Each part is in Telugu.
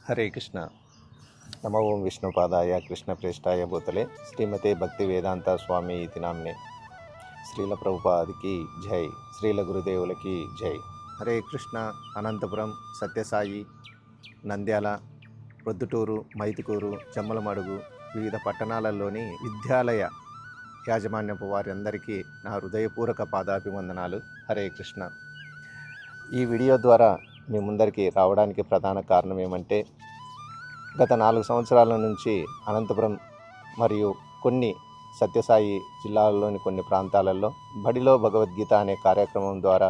హరే కృష్ణ. నమో ఓం విష్ణుపాదాయ కృష్ణప్రేష్టాయ భూతలే శ్రీమతే భక్తి వేదాంత స్వామి ఇతి నామ్నే. శ్రీల ప్రభుపాదికి జై, శ్రీల గురుదేవులకి జై. హరే కృష్ణ. అనంతపురం, సత్యసాయి, నంద్యాల, ప్రొద్దుటూరు, మైతుకూరు, జమ్మలమడుగు వివిధ పట్టణాలలోని విద్యాలయ యాజమాన్యపు వారందరికీ నా హృదయపూర్వక పాదాభివందనాలు. హరే కృష్ణ. ఈ వీడియో ద్వారా మీ ముందరికి రావడానికి ప్రధాన కారణం ఏమంటే, గత 4 సంవత్సరాల నుంచి అనంతపురం మరియు కొన్ని సత్యసాయి జిల్లాల్లోని కొన్ని ప్రాంతాలలో బడిలో భగవద్గీత అనే కార్యక్రమం ద్వారా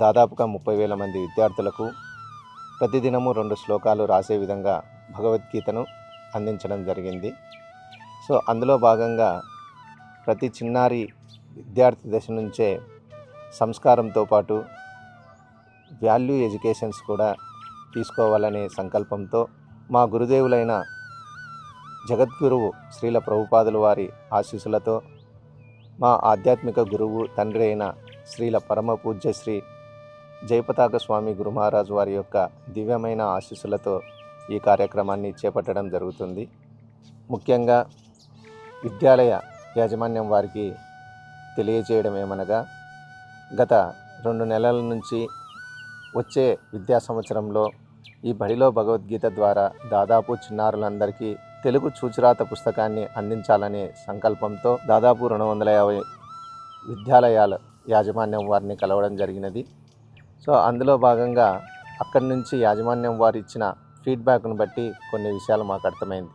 దాదాపుగా 30,000 మంది విద్యార్థులకు ప్రతిదినము 2 శ్లోకాలు రాసే విధంగా భగవద్గీతను అందించడం జరిగింది. సో అందులో భాగంగా ప్రతి చిన్నారి విద్యార్థి దశ నుంచే సంస్కారంతో పాటు వాల్యూ ఎడ్యుకేషన్స్ కూడా తీసుకోవాలనే సంకల్పంతో మా గురుదేవులైన జగద్గురువు శ్రీల ప్రభుపాదుల వారి ఆశీస్సులతో, మా ఆధ్యాత్మిక గురువు తండ్రి అయిన శ్రీల పరమ పూజ్య శ్రీ జయపతాక స్వామి గురు మహారాజు వారి యొక్క దివ్యమైన ఆశీస్సులతో ఈ కార్యక్రమాన్ని చేపట్టడం జరుగుతుంది. ముఖ్యంగా విద్యాలయ యాజమాన్యం వారికి తెలియజేయడం ఏమనగా, గత 2 నెలల నుంచి వచ్చే విద్యా సంవత్సరంలో ఈ బడిలో భగవద్గీత ద్వారా దాదాపు చిన్నారులందరికీ తెలుగు చూచిరాత పుస్తకాన్ని అందించాలనే సంకల్పంతో దాదాపు 250 విద్యాలయాల యాజమాన్యం వారిని కలవడం జరిగినది. సో అందులో భాగంగా అక్కడి నుంచి యాజమాన్యం వారు ఇచ్చిన ఫీడ్బ్యాక్ను బట్టి కొన్ని విషయాలు మాకు అర్థమైంది.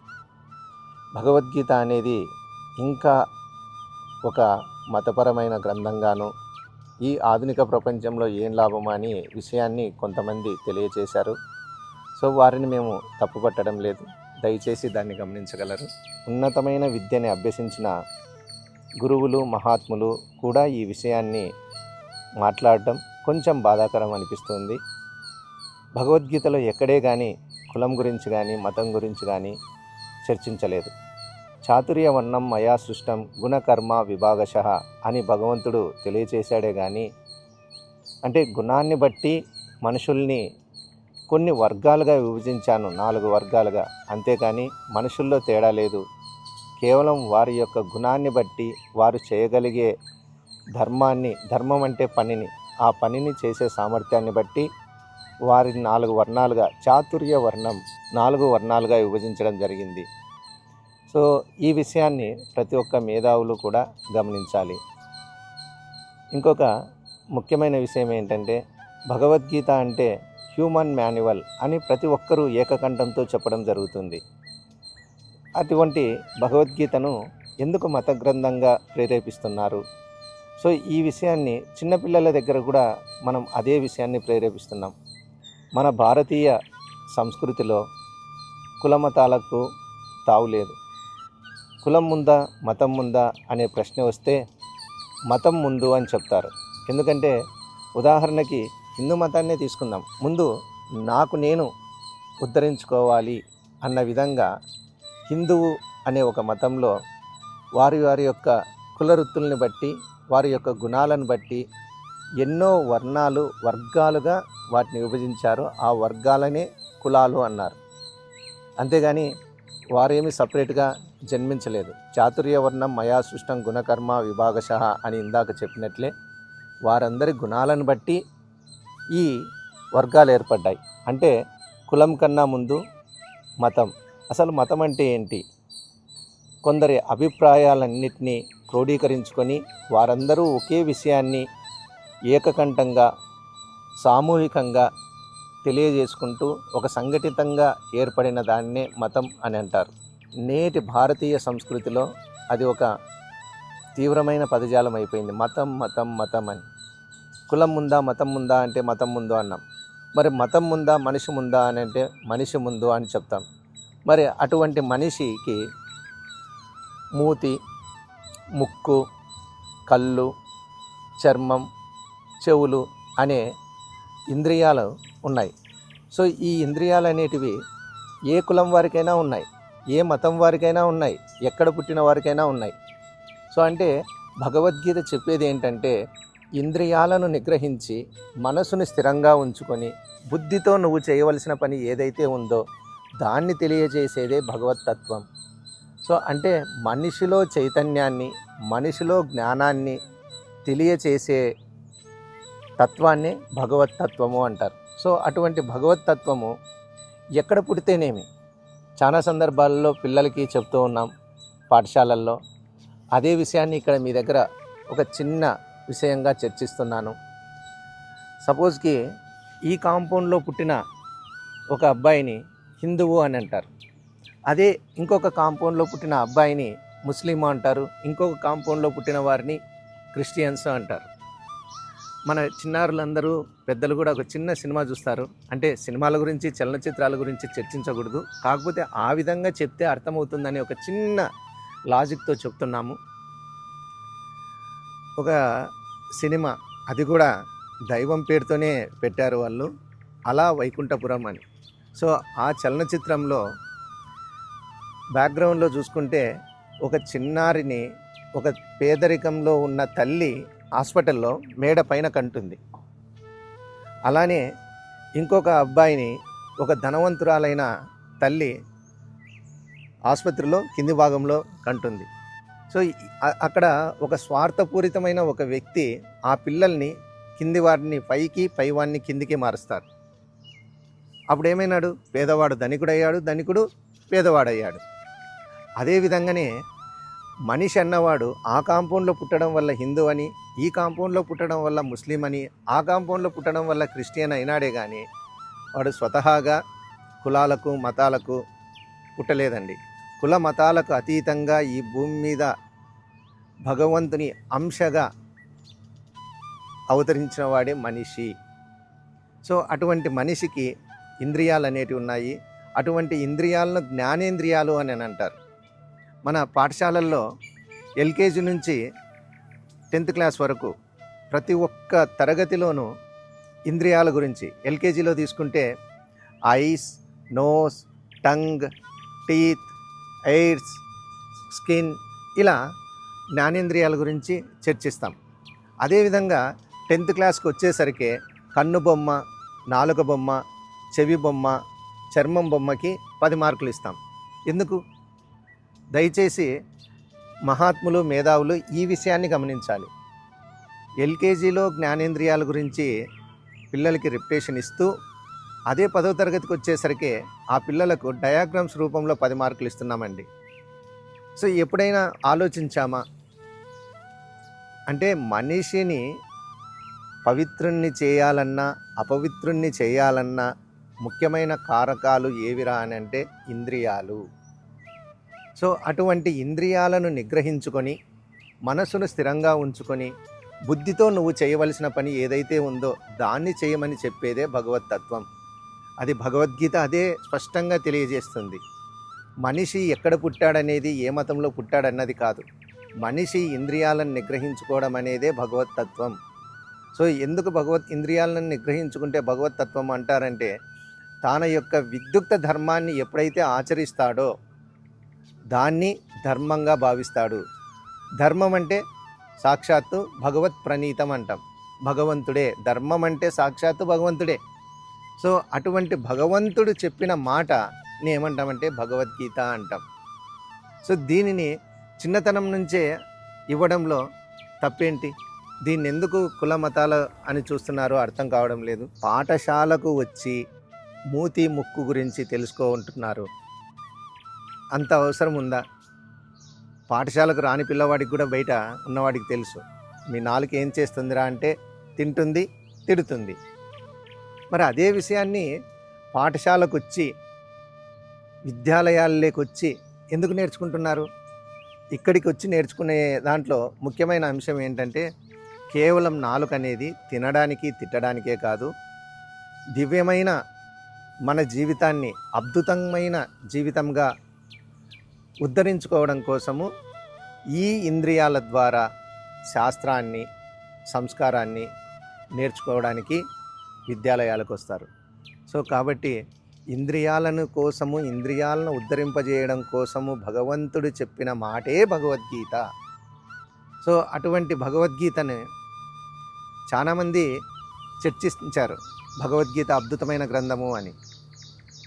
భగవద్గీత అనేది ఇంకా ఒక మతపరమైన గ్రంథంగాను, ఈ ఆధునిక ప్రపంచంలో ఏం లాభం అనే విషయాన్ని కొంతమంది తెలియచేశారు. సో వారిని మేము తప్పుపట్టడం లేదు, దయచేసి దాన్ని గమనించగలరు. ఉన్నతమైన విద్యని అభ్యసించిన గురువులు, మహాత్ములు కూడా ఈ విషయాన్ని మాట్లాడడం కొంచెం బాధాకరం అనిపిస్తుంది. భగవద్గీతలో ఎక్కడే కానీ కులం గురించి కానీ మతం గురించి కానీ చర్చించలేదు. చాతుర్య వర్ణం మయా సృష్టం గుణకర్మ విభాగశః అని భగవంతుడు తెలియచేశాడే కానీ, అంటే గుణాన్ని బట్టి మనుషుల్ని కొన్ని వర్గాలుగా విభజించాను, 4 వర్గాలుగా, అంతేకాని మనుషుల్లో తేడా లేదు. కేవలం వారి యొక్క గుణాన్ని బట్టి, వారు చేయగలిగే ధర్మాన్ని, ధర్మం అంటే పనిని, ఆ పనిని చేసే సామర్థ్యాన్ని బట్టి వారిని 4 వర్ణాలుగా, చాతుర్య వర్ణం 4 వర్ణాలుగా విభజించడం జరిగింది. సో ఈ విషయాన్ని ప్రతి ఒక్క మేధావులు కూడా గమనించాలి. ఇంకొక ముఖ్యమైన విషయం ఏంటంటే, భగవద్గీత అంటే హ్యూమన్ మాన్యువల్ అని ప్రతి ఒక్కరూ ఏకకంఠంతో చెప్పడం జరుగుతుంది. అటువంటి భగవద్గీతను ఎందుకు మత గ్రంథంగా ప్రేరేపిస్తున్నారు? సో ఈ విషయాన్ని చిన్నపిల్లల దగ్గర కూడా మనం అదే విషయాన్ని ప్రేరేపిస్తున్నాం. మన భారతీయ సంస్కృతిలో కులమతాలకు తావులేదు. కులం ముందా మతం ముందా అనే ప్రశ్న వస్తే మతం ముందు అని చెప్తారు. ఎందుకంటే ఉదాహరణకి హిందూ మతాన్నే తీసుకుందాం. ముందు నాకు నేను ఉద్ధరించుకోవాలి అన్న విధంగా హిందువు అనే ఒక మతంలో వారి వారి యొక్క కులవృత్తుల్ని బట్టి, వారి యొక్క గుణాలను బట్టి ఎన్నో వర్ణాలు, వర్గాలుగా వాటిని విభజించారు. ఆ వర్గాలనే కులాలు అన్నారు. అంతేగాని వారేమి సపరేట్గా జన్మించలేదు. చాతుర్య వర్ణం మయా సృష్టం గుణకర్మ విభాగశః అని ఇందాక చెప్పినట్లే వారందరి గుణాలను బట్టి ఈ వర్గాలు ఏర్పడ్డాయి. అంటే కులం కన్నా ముందు మతం. అసలు మతం అంటే ఏంటి? కొందరి అభిప్రాయాలన్నింటినీ క్రోడీకరించుకొని వారందరూ ఒకే విషయాన్ని ఏకకంఠంగా, సామూహికంగా తెలియజేసుకుంటూ ఒక సంఘటితంగా ఏర్పడిన దాన్నే మతం అని అంటారు. నేటి భారతీయ సంస్కృతిలో అది ఒక తీవ్రమైన పదజాలం అయిపోయింది. మతం మతం మతం అని. కులం ముందా మతం ముందా అంటే మతం ముందు అన్నాం. మరి మతం ముందా మనిషి ముందా అని అంటే మనిషి ముందు అని చెప్తాం. మరి అటువంటి మనిషికి మూతి, ముక్కు, కళ్ళు, చర్మం, చెవులు అనే ఇంద్రియాలు ఉన్నాయి. సో ఈ ఇంద్రియాలు అనేటివి ఏ కులం వారికైనా ఉన్నాయి, ఏ మతం వారికైనా ఉన్నాయి, ఎక్కడ పుట్టిన వారికైనా ఉన్నాయి. సో అంటే భగవద్గీత చెప్పేది ఏంటంటే, ఇంద్రియాలను నిగ్రహించి మనసుని స్థిరంగా ఉంచుకొని బుద్ధితో నువ్వు చేయవలసిన పని ఏదైతే ఉందో దాన్ని తెలియజేసేదే భగవతత్వం. సో అంటే మనిషిలో చైతన్యాన్ని, మనిషిలో జ్ఞానాన్ని తెలియచేసే తత్వాన్ని భగవతత్వము అంటారు. సో అటువంటి భగవతత్వము ఎక్కడ పుడితేనేమి, చాలా సందర్భాల్లో పిల్లలకి చెప్తూ ఉన్నాం పాఠశాలల్లో. అదే విషయాన్ని ఇక్కడ మీ దగ్గర ఒక చిన్న విషయంగా చర్చిస్తున్నాను. సపోజ్కి ఈ కాంపౌండ్లో పుట్టిన ఒక అబ్బాయిని హిందువు అని అంటారు. అదే ఇంకొక కాంపౌండ్లో పుట్టిన అబ్బాయిని ముస్లిం అంటారు. ఇంకొక కాంపౌండ్లో పుట్టిన వారిని క్రిస్టియన్స్ అంటారు. మన చిన్నారులందరూ పెద్దలు కూడా ఒక చిన్న సినిమా చూస్తారు. అంటే సినిమాల గురించి, చలనచిత్రాల గురించి చర్చించకూడదు, కాకపోతే ఆ విధంగా చెప్తే అర్థమవుతుందని ఒక చిన్న లాజిక్తో చెప్తున్నాము. ఒక సినిమా, అది కూడా దైవం పేరుతోనే పెట్టారు వాళ్ళు, అలా వైకుంఠపురం అని. సో ఆ చలనచిత్రంలో బ్యాక్గ్రౌండ్లో చూసుకుంటే ఒక చిన్నారిని ఒక పేదరికంలో ఉన్న తల్లి హాస్పిటల్లో మేడ పైన కంటుంది. అలానే ఇంకొక అబ్బాయిని ఒక ధనవంతురాలైన తల్లి ఆసుపత్రిలో కింది భాగంలో కంటుంది. సో అక్కడ ఒక స్వార్థపూరితమైన ఒక వ్యక్తి ఆ పిల్లల్ని కింది వారిని పైకి, పైవాడిని కిందికి మారుస్తారు. అప్పుడు ఏమైనాడు? పేదవాడు ధనికుడయ్యాడు, ధనికుడు పేదవాడయ్యాడు. అదేవిధంగానే మనిషి అన్నవాడు ఆ కాంపౌండ్లో పుట్టడం వల్ల హిందూ అని, ఈ కాంపౌండ్లో పుట్టడం వల్ల ముస్లిం అని, ఆ కాంపౌండ్లో పుట్టడం వల్ల క్రిస్టియన్ అయినాడే కానీ వాడు స్వతహాగా కులాలకు, మతాలకు పుట్టలేదండి. కుల మతాలకు అతీతంగా ఈ భూమి మీద భగవంతుని అంశగా అవతరించిన వాడే మనిషి. సో అటువంటి మనిషికి ఇంద్రియాలు అనేటివి ఉన్నాయి. అటువంటి ఇంద్రియాలను జ్ఞానేంద్రియాలు అని అంటారు. మన పాఠశాలల్లో ఎల్కేజీ నుంచి 10th క్లాస్ వరకు ప్రతి ఒక్క తరగతిలోనూ ఇంద్రియాల గురించి, ఎల్కేజీలో తీసుకుంటే eyes, nose, tongue, teeth, ears, skin, ఇలా జ్ఞానేంద్రియాల గురించి చర్చిస్తాం. అదేవిధంగా 10th క్లాస్కి వచ్చేసరికి కన్ను బొమ్మ, నాలుక బొమ్మ, చెవి బొమ్మ, చర్మం బొమ్మకి 10 మార్కులు ఇస్తాం. ఎందుకు? దయచేసి మహాత్ములు, మేధావులు ఈ విషయాన్ని గమనించాలి. ఎల్కేజీలో జ్ఞానేంద్రియాల గురించి పిల్లలకి రిపిటేషన్ ఇస్తూ, అదే 10వ తరగతికి వచ్చేసరికి ఆ పిల్లలకు డయాగ్రామ్స్ రూపంలో 10 మార్కులు ఇస్తున్నామండి. సో ఎప్పుడైనా ఆలోచించామా? అంటే మనిషిని పవిత్రుణ్ణి చేయాలన్నా, అపవిత్రుణ్ణి చేయాలన్నా ముఖ్యమైన కారకాలు ఏవిరా అని అంటే ఇంద్రియాలు. సో అటువంటి ఇంద్రియాలను నిగ్రహించుకొని మనసును స్థిరంగా ఉంచుకొని బుద్ధితో నువ్వు చేయవలసిన పని ఏదైతే ఉందో దాన్ని చేయమని చెప్పేదే భగవతత్వం. అది భగవద్గీత అదే స్పష్టంగా తెలియజేస్తుంది. మనిషి ఎక్కడ పుట్టాడనేది, ఏ మతంలో పుట్టాడన్నది కాదు, మనిషి ఇంద్రియాలను నిగ్రహించుకోవడం అనేదే భగవతత్వం. సో ఎందుకు ఇంద్రియాలను నిగ్రహించుకుంటే భగవతత్వం అంటారంటే, తన యొక్క విద్యుక్త ధర్మాన్ని ఎప్పుడైతే ఆచరిస్తాడో దాన్ని ధర్మంగా భావిస్తాడు. ధర్మం అంటే సాక్షాత్తు భగవత్ ప్రణీతం అంటాం, భగవంతుడే. ధర్మం అంటే సాక్షాత్తు భగవంతుడే. సో అటువంటి భగవంతుడు చెప్పిన మాట ఏమంటామంటే భగవద్గీత అంటాం. సో దీనిని చిన్నతనం నుంచే ఇవ్వడంలో తప్పేంటి? దీన్ని ఎందుకు కుల మతాలు అని చూస్తున్నారో అర్థం కావడం లేదు. పాఠశాలకు వచ్చి మూతి ముక్కు గురించి తెలుసుకుంటున్నారు, అంత అవసరం ఉందా? పాఠశాలకు రాని పిల్లవాడికి కూడా బయట ఉన్నవాడికి తెలుసు, మీ నాలుక ఏం చేస్తుందిరా అంటే తింటుంది, తిడుతుంది. మరి అదే విషయాన్ని పాఠశాలకు వచ్చి, విద్యాలయాల్లోకి వచ్చి ఎందుకు నేర్చుకుంటున్నారు? ఇక్కడికి వచ్చి నేర్చుకునే దాంట్లో ముఖ్యమైన అంశం ఏంటంటే, కేవలం నాలుక అనేది తినడానికి, తిట్టడానికే కాదు, దివ్యమైన మన జీవితాన్ని అద్భుతమైన జీవితంగా ఉద్ధరించుకోవడం కోసము ఈ ఇంద్రియాల ద్వారా శాస్త్రాన్ని, సంస్కారాన్ని నేర్చుకోవడానికి విద్యాలయాలకు వస్తారు. సో కాబట్టి ఇంద్రియాలను ఉద్ధరింపజేయడం కోసము భగవంతుడు చెప్పిన మాటే భగవద్గీత. సో అటువంటి భగవద్గీతను చాలామంది చర్చించారు భగవద్గీత అద్భుతమైన గ్రంథము అని.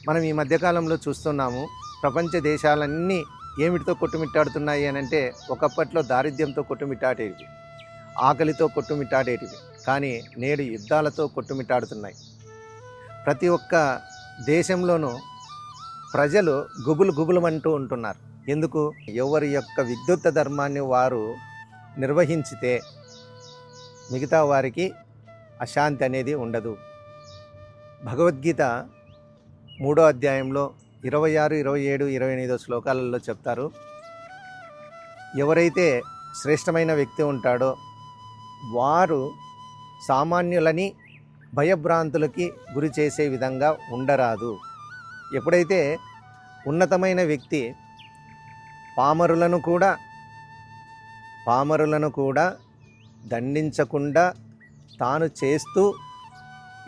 మనం ఈ మధ్యకాలంలో చూస్తున్నాము ప్రపంచ దేశాలన్నీ ఏమిటితో కొట్టుమిట్టాడుతున్నాయి అని అంటే, ఒకప్పట్లో దారిద్ర్యంతో కొట్టుమిట్టాడేటివి, ఆకలితో కొట్టుమిట్టాడేటివి, కానీ నేడు యుద్ధాలతో కొట్టుమిట్టాడుతున్నాయి. ప్రతి ఒక్క దేశంలోనూ ప్రజలు గుబులుమంటూ ఉంటున్నారు. ఎందుకు? ఎవరి యొక్క విద్యుత్ ధర్మాన్ని వారు నిర్వహించితే మిగతా వారికి అశాంతి అనేది ఉండదు. భగవద్గీత 3వ అధ్యాయంలో 26, 27, 28 శ్లోకాలలో చెప్తారు, ఎవరైతే శ్రేష్టమైన వ్యక్తి ఉంటాడో వారు సామాన్యులని భయభ్రాంతులకి గురి చేసే విధంగా ఉండరాదు. ఎప్పుడైతే ఉన్నతమైన వ్యక్తి పామరులను కూడా దండించకుండా తాను చేస్తూ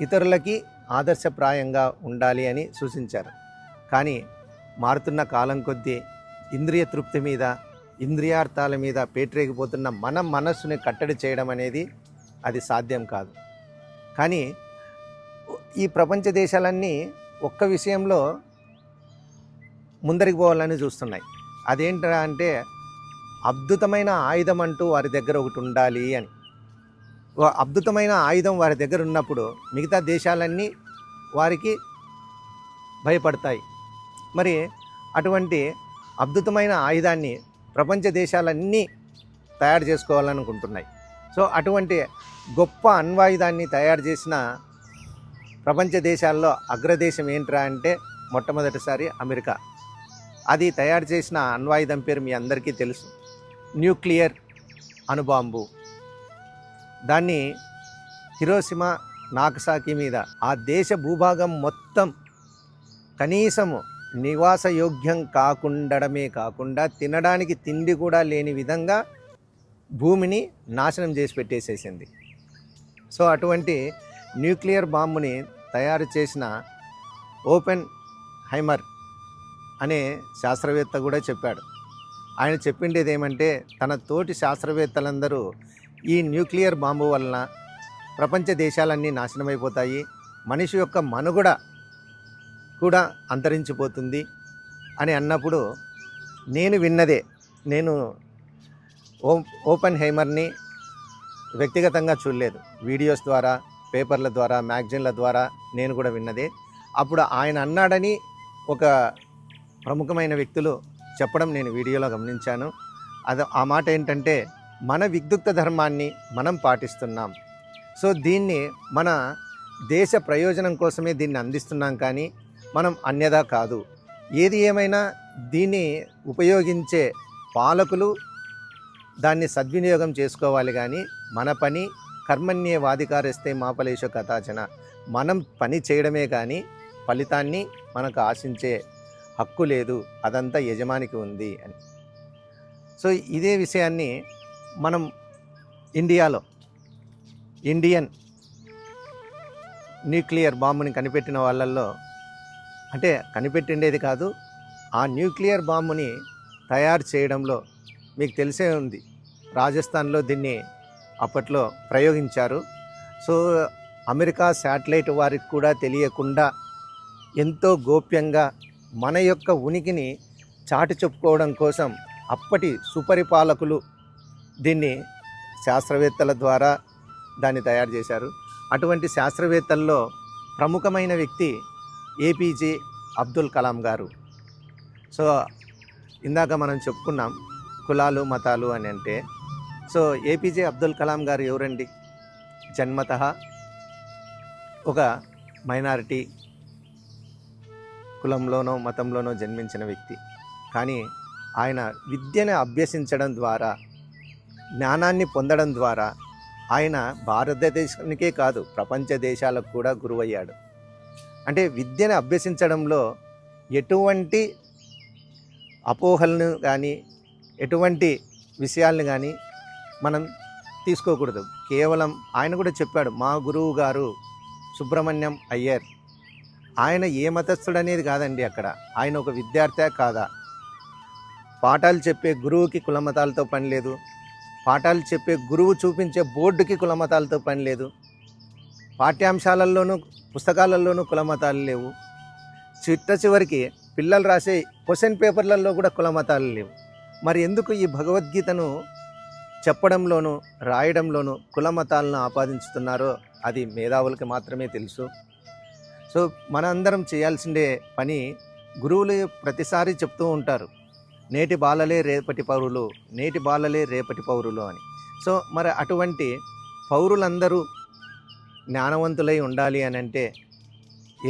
ఇతరులకి ఆదర్శప్రాయంగా ఉండాలి అని సూచించారు. కానీ మారుతున్న కాలం కొద్దీ ఇంద్రియ తృప్తి మీద, ఇంద్రియార్థాల మీద పేటరేగిపోతున్న మన మనస్సుని కట్టడి చేయడం అనేది అది సాధ్యం కాదు. కానీ ఈ ప్రపంచ దేశాలన్నీ ఒక్క విషయంలో ముందరికి పోవాలని చూస్తున్నాయి. అదేంటా అంటే, అద్భుతమైన ఆయుధం అంటూ వారి దగ్గర ఒకటి ఉండాలి అని. అద్భుతమైన ఆయుధం వారి దగ్గర ఉన్నప్పుడు మిగతా దేశాలన్నీ వారికి భయపడతాయి. మరి అటువంటి అద్భుతమైన ఆయుధాన్ని ప్రపంచ దేశాలన్నీ తయారు చేసుకోవాలనుకుంటున్నాయి. సో అటువంటి గొప్ప అణ్వాయుధాన్ని తయారు చేసిన ప్రపంచ దేశాల్లో అగ్రదేశం ఏంట్రా అంటే మొట్టమొదటిసారి అమెరికా. అది తయారు చేసిన అణ్వాయుధం పేరు మీ అందరికీ తెలుసు, న్యూక్లియర్ అణుబాంబు. దాన్ని హిరోషిమా నాగసాకి మీద ఆ దేశ భూభాగం మొత్తం కనీసము నివాసయోగ్యం కాకుండడమే కాకుండా తినడానికి తిండి కూడా లేని విధంగా భూమిని నాశనం చేసి పెట్టేసేసింది. సో అటువంటి న్యూక్లియర్ బాంబుని తయారు చేసిన ఓపెన్ హైమర్ అనే శాస్త్రవేత్త కూడా చెప్పాడు. ఆయన చెప్పిండేది ఏమంటే, తన తోటి శాస్త్రవేత్తలందరూ ఈ న్యూక్లియర్ బాంబు వలన ప్రపంచ దేశాలన్నీ నాశనమైపోతాయి, మనిషి యొక్క మనుగడ కూడా అంతరించిపోతుంది అని అన్నప్పుడు నేను విన్నదే, నేను ఓపెన్ హైమర్ని వ్యక్తిగతంగా చూడలేదు, వీడియోస్ ద్వారా, పేపర్ల ద్వారా, మ్యాగజైన్ల ద్వారా నేను కూడా విన్నదే. అప్పుడు ఆయన అన్నాడని ఒక ప్రముఖమైన వ్యక్తులు చెప్పడం నేను వీడియోలో గమనించాను. ఆ మాట ఏంటంటే, మన విద్యుత్ ధర్మాన్ని మనం పాటిస్తున్నాం, సో దీన్ని మన దేశ ప్రయోజనం కోసమే దీన్ని అందిస్తున్నాం, కానీ మనం అన్యదా కాదు. ఏది ఏమైనా దీన్ని ఉపయోగించే పాలకులు దాన్ని సద్వినియోగం చేసుకోవాలి, కానీ మన పని కర్మణ్యేవాధికారస్తే మా ఫలేషు కదాచన, మనం పని చేయడమే కానీ ఫలితాన్ని మనకు ఆశించే హక్కు లేదు, అదంతా యజమానికి ఉంది అని. సో ఇదే విషయాన్ని మనం ఇండియాలో ఇండియన్ న్యూక్లియర్ బాంబుని కనిపెట్టిన వాళ్ళల్లో, అంటే కనిపెట్టిండేది కాదు, ఆ న్యూక్లియర్ బాంబుని తయారు చేయడంలో మీకు తెలిసే ఉంది, రాజస్థాన్లో దీన్ని అప్పట్లో ప్రయోగించారు. సో అమెరికా శాటిలైట్ వారికి కూడా తెలియకుండా ఎంతో గోప్యంగా మన యొక్క ఉనికిని చాటి చెప్పుకోవడం కోసం అప్పటి సుపరిపాలకులు దీన్ని శాస్త్రవేత్తల ద్వారా దాన్ని తయారు చేశారు. అటువంటి శాస్త్రవేత్తల్లో ప్రముఖమైన వ్యక్తి ఏపీజే అబ్దుల్ కలాం గారు. సో ఇందాక మనం చెప్పుకున్నాం కులాలు మతాలు అని అంటే, సో ఏపీజే అబ్దుల్ కలాం గారు ఎవరండి? జన్మతః ఒక మైనారిటీ కులంలోనో మతంలోనో జన్మించిన వ్యక్తి. కానీ ఆయన విద్యను అభ్యసించడం ద్వారా, జ్ఞానాన్ని పొందడం ద్వారా ఆయన భారతదేశానికే కాదు ప్రపంచ దేశాలకు కూడా గురువయ్యాడు. అంటే విద్యను అభ్యసించడంలో ఎటువంటి అపోహలను కానీ ఎటువంటి విషయాలను కానీ మనం తీసుకోకూడదు. కేవలం ఆయన కూడా చెప్పాడు, మా గురువు గారు సుబ్రహ్మణ్యం అయ్యర్, ఆయన ఏ మతస్థుడు అనేది కాదండి, అక్కడ ఆయన ఒక విద్యార్థి కాదా. పాఠాలు చెప్పే గురువుకి కులమతాలతో పని లేదు, పాఠాలు చెప్పే గురువు చూపించే బోర్డుకి కులమతాలతో పని లేదు. పాఠ్యాంశాలలోనూ పుస్తకాలలోనూ కులమతాలు లేవు. చివరికి పిల్లలు రాసే క్వశ్చన్ పేపర్లలో కూడా కులమతాలు లేవు. మరి ఎందుకు ఈ భగవద్గీతను చెప్పడంలోనూ రాయడంలోనూ కులమతాలను ఆపాదించుతున్నారో అది మేధావులకి మాత్రమే తెలుసు. సో మనందరం చేయాల్సిందే పని, గురువులు ప్రతిసారి చెప్తూ ఉంటారు, నేటి బాలలే రేపటి పౌరులు, నేటి బాలలే రేపటి పౌరులు అని. సో మరి అటువంటి పౌరులందరూ జ్ఞానవంతులై ఉండాలి అని అంటే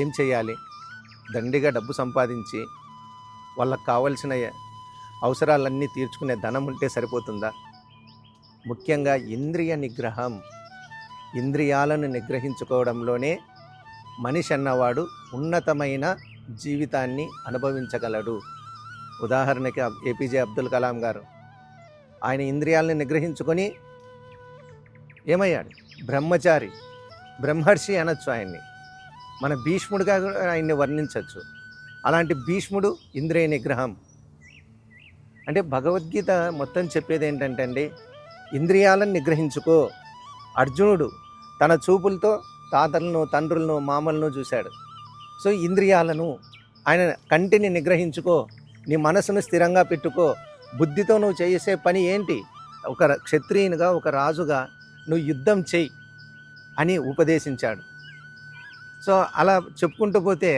ఏం చేయాలి? దండిగా డబ్బు సంపాదించి వాళ్ళకు కావలసిన అవసరాలన్నీ తీర్చుకునే ధనం ఉంటే సరిపోతుందా? ముఖ్యంగా ఇంద్రియ నిగ్రహం, ఇంద్రియాలను నిగ్రహించుకోవడంలోనే మనిషి అన్నవాడు ఉన్నతమైన జీవితాన్ని అనుభవించగలడు. ఉదాహరణకి ఏపీజే అబ్దుల్ కలాం గారు, ఆయన ఇంద్రియాలను నిగ్రహించుకొని ఏమయ్యాడు? బ్రహ్మచారి, బ్రహ్మర్షి అనొచ్చు ఆయన్ని. మన భీష్ముడిగా కూడా ఆయన్ని వర్ణించవచ్చు. అలాంటి భీష్ముడు ఇంద్రియ నిగ్రహం అంటే భగవద్గీత మొత్తం చెప్పేది ఏంటంటే అండి, ఇంద్రియాలను నిగ్రహించుకో. అర్జునుడు తన చూపులతో తాతలను, తండ్రులను, మామలను చూశాడు. సో ఇంద్రియాలను, ఆయన కంటిని నిగ్రహించుకో, నీ మనసును స్థిరంగా పెట్టుకో, బుద్ధితో నువ్వు చేసే పని ఏంటి? ఒక క్షత్రియునిగా, ఒక రాజుగా నువ్వు యుద్ధం చెయ్యి అని ఉపదేశించాడు. సో అలా చెప్పుకుంటూ పోతే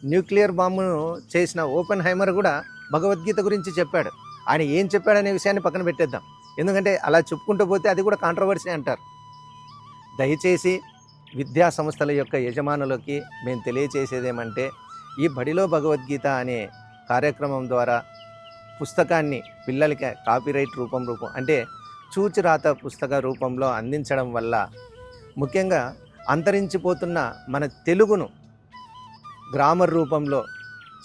న్యూక్లియర్ బాంబును చేసిన ఓపెన్ హైమర్ కూడా భగవద్గీత గురించి చెప్పాడు. ఆయన ఏం చెప్పాడనే విషయాన్ని పక్కన పెట్టేద్దాం, ఎందుకంటే అలా చెప్పుకుంటూ పోతే అది కూడా కాంట్రవర్సీ అంటారు. దయచేసి విద్యా సంస్థల యొక్క యజమానులకి మేము తెలియచేసేదేమంటే, ఈ బడిలో భగవద్గీత అనే కార్యక్రమం ద్వారా పుస్తకాన్ని పిల్లలకి కాపీరైట్ రూపం అంటే చూచిరాత పుస్తక రూపంలో అందించడం వల్ల ముఖ్యంగా అంతరించిపోతున్న మన తెలుగును గ్రామర్ రూపంలో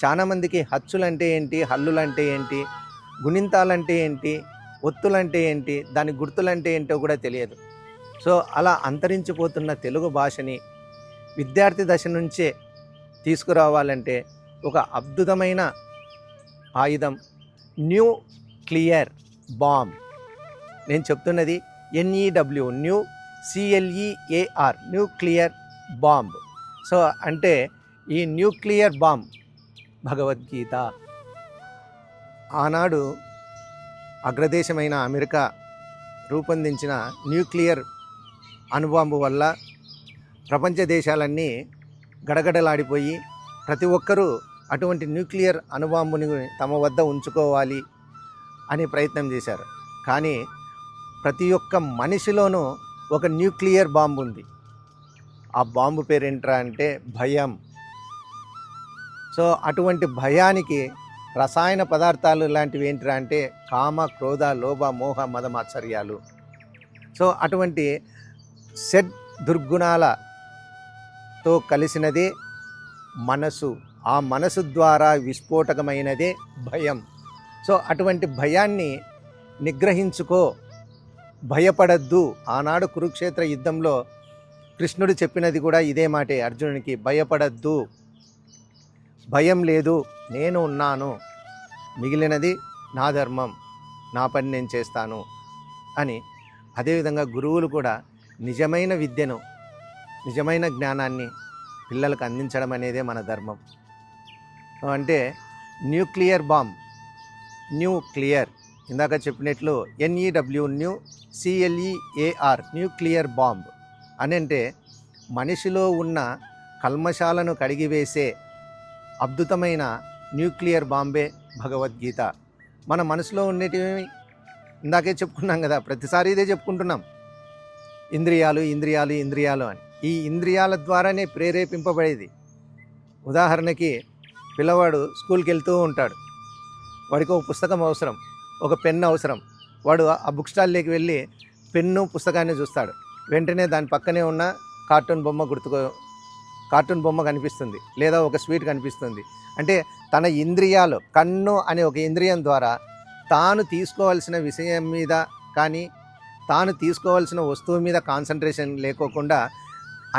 చాలామందికి హచ్చులంటే ఏంటి, హల్లులంటే ఏంటి, గుణింతాలంటే ఏంటి, ఒత్తులంటే ఏంటి, దాని గుర్తులంటే ఏంటో కూడా తెలియదు. సో అలా అంతరించిపోతున్న తెలుగు భాషని విద్యార్థి దశ నుంచే తీసుకురావాలంటే ఒక అద్భుతమైన ఆయుధం న్యూక్లియర్ బాంబ్. నేను చెప్తున్నది NEW, new CLEAR, nuclear bomb. So అంటే ఈ న్యూక్లియర్ బాంబ్ భగవద్గీత. ఆనాడు అగ్రదేశమైన అమెరికా రూపొందించిన న్యూక్లియర్ అణుబాంబు వల్ల ప్రపంచ దేశాలన్నీ గడగడలాడిపోయి ప్రతి ఒక్కరూ అటువంటి న్యూక్లియర్ అణుబాంబుని తమ వద్ద ఉంచుకోవాలి అనే ప్రయత్నం చేశారు. కానీ ప్రతి ఒక్క మనిషిలోనూ ఒక న్యూక్లియర్ బాంబు ఉంది. ఆ బాంబు పేరు ఏంట్రా అంటే భయం. సో అటువంటి భయానికి రసాయన పదార్థాలు లాంటివి ఏంట్రా అంటే కామ, క్రోధ, లోభ, మోహ, మద, మాత్సర్యాలు. సో అటువంటి షడ్ దుర్గుణాలతో కలిసినదే మనసు. ఆ మనసు ద్వారా విస్ఫోటకమైనదే భయం. సో అటువంటి భయాన్ని నిగ్రహించుకో, భయపడద్దు. ఆనాడు కురుక్షేత్ర యుద్ధంలో కృష్ణుడు చెప్పినది కూడా ఇదే మాటే అర్జునునికి, భయపడద్దు, భయం లేదు, నేను ఉన్నాను, మిగిలినది నా ధర్మం, నా పని నేను చేస్తాను అని. అదేవిధంగా గురువులు కూడా నిజమైన విద్యను, నిజమైన జ్ఞానాన్ని పిల్లలకు అందించడం అనేదే మన ధర్మం. అంటే న్యూక్లియర్ బాంబ్, న్యూక్లియర్ ఇందాక చెప్పినట్లు NEW, new CLEAR, nuclear bomb అని అంటే మనిషిలో ఉన్న కల్మషాలను కడిగివేసే అద్భుతమైన న్యూక్లియర్ బాంబే భగవద్గీత. మన మనసులో ఉండేటివి ఇందాకే చెప్పుకున్నాం కదా, ప్రతిసారి ఇదే చెప్పుకుంటున్నాం, ఇంద్రియాలు ఇంద్రియాలు ఇంద్రియాలు అని. ఈ ఇంద్రియాల ద్వారానే ప్రేరేపింపబడేది. ఉదాహరణకి పిల్లవాడు స్కూల్కి వెళ్తూ ఉంటాడు, వాడికి ఒక పుస్తకం అవసరం, ఒక పెన్ను అవసరం. వాడు ఆ బుక్ స్టాల్లోకి వెళ్ళి పెన్ను, పుస్తకాన్ని చూస్తాడు. వెంటనే దాని పక్కనే ఉన్న కార్టూన్ బొమ్మ కనిపిస్తుంది, లేదా ఒక స్వీట్ కనిపిస్తుంది. అంటే తన ఇంద్రియాలు, కన్ను అనే ఒక ఇంద్రియం ద్వారా తాను తీసుకోవాల్సిన విషయం మీద కానీ తాను తీసుకోవాల్సిన వస్తువు మీద కాన్సన్ట్రేషన్ లేకోకుండా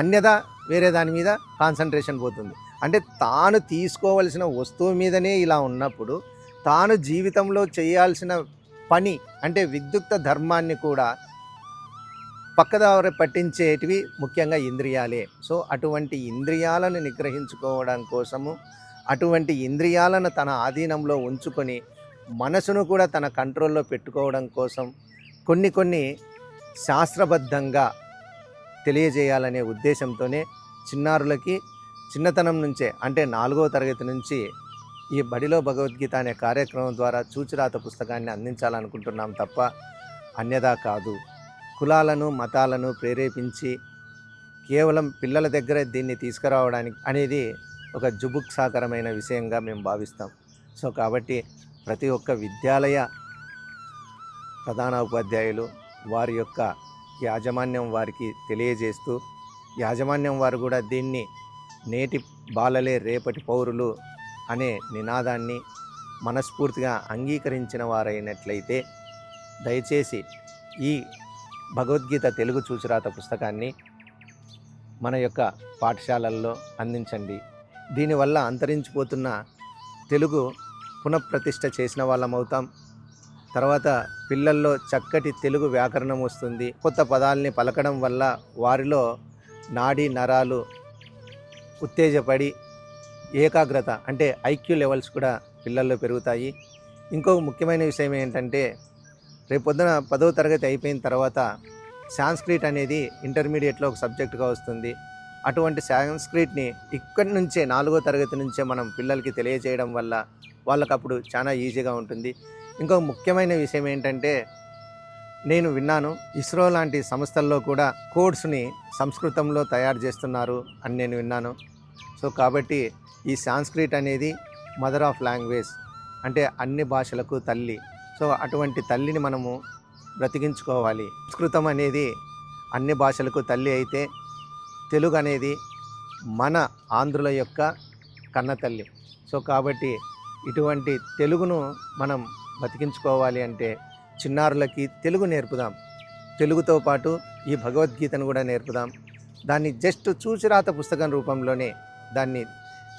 అన్యదా వేరే దాని మీద కాన్సన్ట్రేషన్ పోతుంది. అంటే తాను తీసుకోవాల్సిన వస్తువు మీదనే ఇలా ఉన్నప్పుడు తాను జీవితంలో చేయాల్సిన పని అంటే విద్యుక్త ధర్మాన్ని కూడా పక్కదారి పట్టించేటివి ముఖ్యంగా ఇంద్రియాలే. సో అటువంటి ఇంద్రియాలను నిగ్రహించుకోవడం కోసము, అటువంటి ఇంద్రియాలను తన ఆధీనంలో ఉంచుకొని మనసును కూడా తన కంట్రోల్లో పెట్టుకోవడం కోసం కొన్ని శాస్త్రబద్ధంగా తెలియజేయాలనే ఉద్దేశంతోనే చిన్నారులకి చిన్నతనం నుంచే అంటే 4వ తరగతి నుంచి ఈ బడిలో భగవద్గీత అనే కార్యక్రమం ద్వారా చూచిరాత పుస్తకాన్ని అందించాలనుకుంటున్నాం తప్ప అన్యదా కాదు. కులాలను మతాలను ప్రేరేపించి కేవలం పిల్లల దగ్గర దీన్ని తీసుకురావడానికి అనేది ఒక జుబుక్సాకరమైన విషయంగా మేము భావిస్తాం. సో కాబట్టి ప్రతి ఒక్క విద్యాలయ ప్రధాన ఉపాధ్యాయులు వారి యొక్క యాజమాన్యం వారికి తెలియజేస్తూ, యాజమాన్యం వారు కూడా దీన్ని నేటి బాలలే రేపటి పౌరులు అనే నినాదాన్ని మనస్ఫూర్తిగా అంగీకరించిన వారైనట్లయితే దయచేసి ఈ భగవద్గీత తెలుగు చూచిరాత పుస్తకాన్ని మన యొక్క పాఠశాలల్లో అందించండి. దీనివల్ల అంతరించిపోతున్న తెలుగు పునఃప్రతిష్ఠ చేసిన వాళ్ళం అవుతాం. తర్వాత పిల్లల్లో చక్కటి తెలుగు వ్యాకరణం వస్తుంది. కొత్త పదాలని పలకడం వల్ల వారిలో నాడీ నరాలు ఉత్తేజపడి ఏకాగ్రత అంటే ఐక్యూ లెవెల్స్ కూడా పిల్లల్లో పెరుగుతాయి. ఇంకో ముఖ్యమైన విషయం ఏంటంటే రేపొద్దున 10వ తరగతి అయిపోయిన తర్వాత సాంస్క్రిట్ అనేది ఇంటర్మీడియట్లో ఒక సబ్జెక్టుగా వస్తుంది. అటువంటి సాంస్క్రిట్ని ఇక్కడి నుంచే 4వ తరగతి నుంచే మనం పిల్లలకి తెలియజేయడం వల్ల వాళ్ళకు అప్పుడు చాలా ఈజీగా ఉంటుంది. ఇంకో ముఖ్యమైన విషయం ఏంటంటే నేను విన్నాను, ఇస్రో లాంటి సంస్థల్లో కూడా కోడ్స్ని సంస్కృతంలో తయారు చేస్తున్నారు అని నేను విన్నాను. సో కాబట్టి ఈ సాంస్క్రిట్ అనేది మదర్ ఆఫ్ లాంగ్వేజ్ అంటే అన్ని భాషలకు తల్లి. సో అటువంటి తల్లిని మనము బ్రతికించుకోవాలి. సంస్కృతం అనేది అన్ని భాషలకు తల్లి అయితే తెలుగు అనేది మన ఆంధ్రుల యొక్క కన్న తల్లి. సో కాబట్టి ఇటువంటి తెలుగును మనం బతికించుకోవాలి అంటే చిన్నారులకి తెలుగు నేర్పుదాం. తెలుగుతో పాటు ఈ భగవద్గీతను కూడా నేర్పుదాం. దాన్ని జస్ట్ చూచిరాత పుస్తకం రూపంలోనే దాన్ని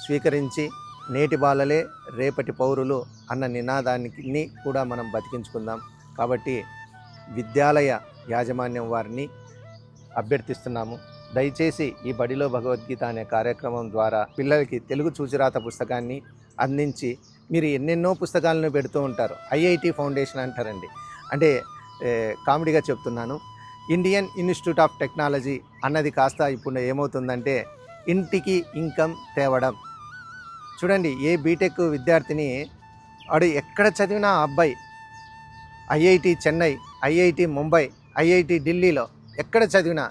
స్వీకరించి నేటి బాలలే రేపటి పౌరులు అన్న నినాదాన్ని కూడా మనం బతికించుకుందాం. కాబట్టి విద్యాలయ యాజమాన్యం వారిని అభ్యర్థిస్తున్నాము, దయచేసి ఈ బడిలో భగవద్గీత అనే కార్యక్రమం ద్వారా పిల్లలకి తెలుగు చూచిరాత పుస్తకాన్ని అందించి, మీరు ఎన్నెన్నో పుస్తకాలను పెడుతూ ఉంటారు. ఐఐటి ఫౌండేషన్ అంటారండి, అంటే కామెడీగా చెప్తున్నాను. ఇండియన్ ఇన్స్టిట్యూట్ ఆఫ్ టెక్నాలజీ అన్నది కాస్త ఇప్పుడు ఏమవుతుందంటే ఇంటికి ఇన్కమ్ తేవడం. చూడండి, ఏ బీటెక్ విద్యార్థిని వాడు ఎక్కడ చదివినా అబ్బాయి IIT Chennai, IIT Mumbai, IIT ఢిల్లీలో ఎక్కడ చదివినా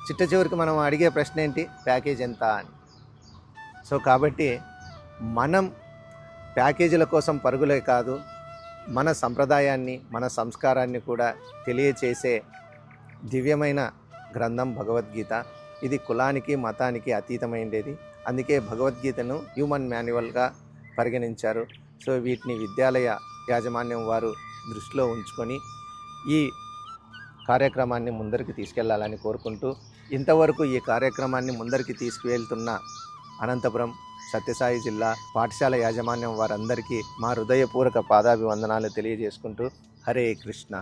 చిట్ట చివరికి మనం అడిగే ప్రశ్న ఏంటి, ప్యాకేజ్ ఎంత అని. సో కాబట్టి మనం ప్యాకేజీల కోసం పరుగులే కాదు, మన సంప్రదాయాన్ని మన సంస్కారాన్ని కూడా తెలియచేసే దివ్యమైన గ్రంథం భగవద్గీత. ఇది కులానికి మతానికి అతీతమైనది. అందుకే భగవద్గీతను హ్యూమన్ మాన్యువల్గా పరిగణించారు. సో వీటిని విద్యాలయ యాజమాన్యం వారు దృష్టిలో ఉంచుకొని ఈ కార్యక్రమాన్ని ముందరికి తీసుకెళ్లాలని కోరుకుంటూ, ఇంతవరకు ఈ కార్యక్రమాన్ని ముందరికి తీసుకువెళ్తున్న అనంతపురం సత్యసాయి జిల్లా పాఠశాల యాజమాన్యం వారందరికీ మా హృదయపూర్వక పాదాభివందనాలు తెలియజేసుకుంటూ, హరే కృష్ణ.